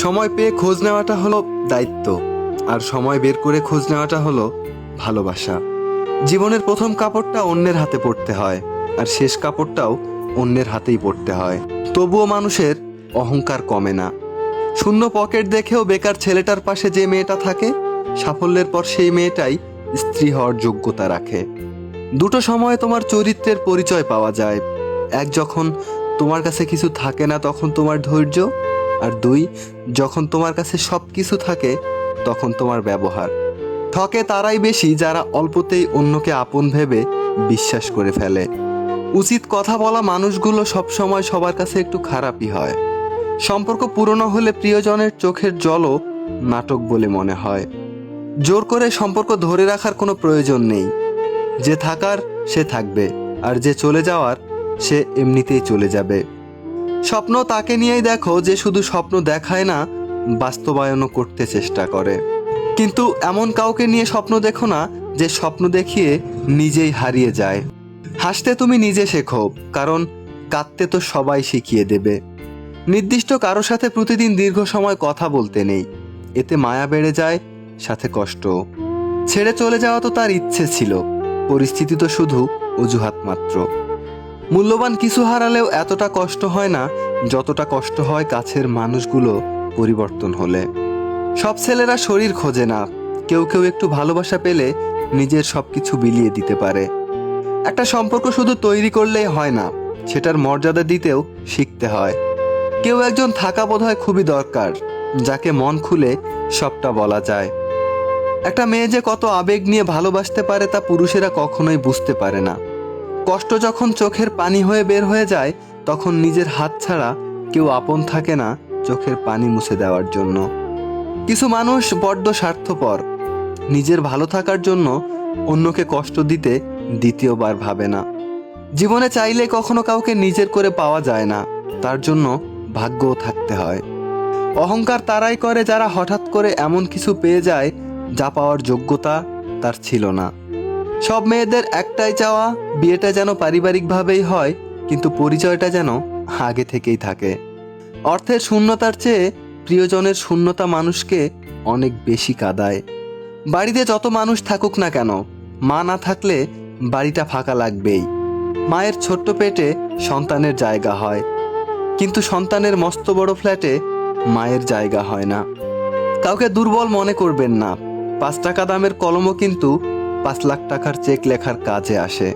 সময় পেয়ে খোঁজ নেওয়াটা হলো দায়িত্ব, আর সময় বের করে খোঁজ নেওয়াটা হলো ভালোবাসা। জীবনের প্রথম কাপড়টা অন্যের হাতে পড়তে হয়, আর শেষ কাপড়টাও অন্যের হাতেই পড়তে হয়। তবুও মানুষের অহংকার কমে না। শূন্য পকেট দেখেও বেকার ছেলেটার পাশে যে মেয়েটা থাকে, সাফল্যের পর সেই মেয়েটাই স্ত্রী হওয়ার যোগ্যতা রাখে। দুটো সময়ে তোমার চরিত্রের পরিচয় পাওয়া যায়। এক, যখন তোমার কাছে কিছু থাকে না তখন তোমার ধৈর্য, আর দুই, যখন তোমার কাছে সব কিছু থাকে তখন তোমার ব্যবহার। ঠকে তারাই বেশি যারা অল্পতেই অন্যকে আপন ভেবে বিশ্বাস করে ফেলে। উচিত কথা বলা মানুষগুলো সবসময় সবার কাছে একটু খারাপই হয়। সম্পর্ক পুরনো হলে প্রিয়জনের চোখের জলও নাটক বলে মনে হয়। জোর করে সম্পর্ক ধরে রাখার কোনো প্রয়োজন নেই। যে থাকার সে থাকবে, আর যে চলে যাওয়ার সে এমনিতেই চলে যাবে। স্বপ্ন তাকে নিয়েই দেখো যে শুধু স্বপ্ন দেখায় না, বাস্তবায়নও করতে চেষ্টা করে। কিন্তু এমন কাউকে নিয়ে স্বপ্ন দেখো না যে স্বপ্ন দেখিয়ে নিজেই হারিয়ে যায়। হাসতে তুমি নিজে শেখো, কারণ কাঁদতে তো সবাই শিখিয়ে দেবে। নির্দিষ্ট কারো সাথে প্রতিদিন দীর্ঘ সময় কথা বলতে নেই, এতে মায়া বেড়ে যায়, সাথে কষ্ট। ছেড়ে চলে যাওয়া তো তার ইচ্ছে ছিল, পরিস্থিতি তো শুধু অজুহাত মাত্র। মূল্যবান কিছু হারালেও এতটা কষ্ট হয় না যতটা কষ্ট হয় কাছের মানুষগুলো পরিবর্তন হলে। সব ছেলেরা শরীর খোঁজে না, কেউ কেউ একটু ভালোবাসা পেলে নিজের সবকিছু বিলিয়ে দিতে পারে। একটা সম্পর্ক শুধু তৈরি করলেই হয় না, সেটার মর্যাদা দিতেও শিখতে হয়। কেউ একজন থাকা বোধহয় খুবই দরকার, যাকে মন খুলে সবটা বলা যায়। একটা মেয়ে যে কত আবেগ নিয়ে ভালোবাসতে পারে তা পুরুষেরা কখনোই বুঝতে পারে না। কষ্ট যখন চোখের পানি হয়ে বের হয়ে যায়, তখন নিজের হাত ছাড়া কেউ আপন থাকে না চোখের পানি মুছে দেওয়ার জন্য। কিছু মানুষ বড্ড স্বার্থপর, নিজের ভালো থাকার জন্য অন্যকে কষ্ট দিতে দ্বিতীয়বার ভাবে না। জীবনে চাইলে কখনো কাউকে নিজের করে পাওয়া যায় না, তার জন্য ভাগ্যও থাকতে হয়। অহংকার তারাই করে যারা হঠাৎ করে এমন কিছু পেয়ে যায় যা পাওয়ার যোগ্যতা তার ছিল না। সব মেয়েদের একটাই চাওয়া, বিয়েটা যেন পারিবারিকভাবেই হয়, কিন্তু পরিচয়টা যেন আগে থেকেই থাকে। অর্থের শূন্যতার চেয়ে প্রিয়জনের শূন্যতা মানুষকে অনেক বেশি কাঁদায়। বাড়িতে যত মানুষ থাকুক না কেন, মা না থাকলে বাড়িটা ফাঁকা লাগবেই। মায়ের ছোট্ট পেটে সন্তানের জায়গা হয়, কিন্তু সন্তানের মস্ত বড় ফ্ল্যাটে মায়ের জায়গা হয় না। কাউকে দুর্বল মনে করবেন না, 5 টাকা দামের কলমও কিন্তু 5 লাখ টাকার চেক লেখার কাজে আসে।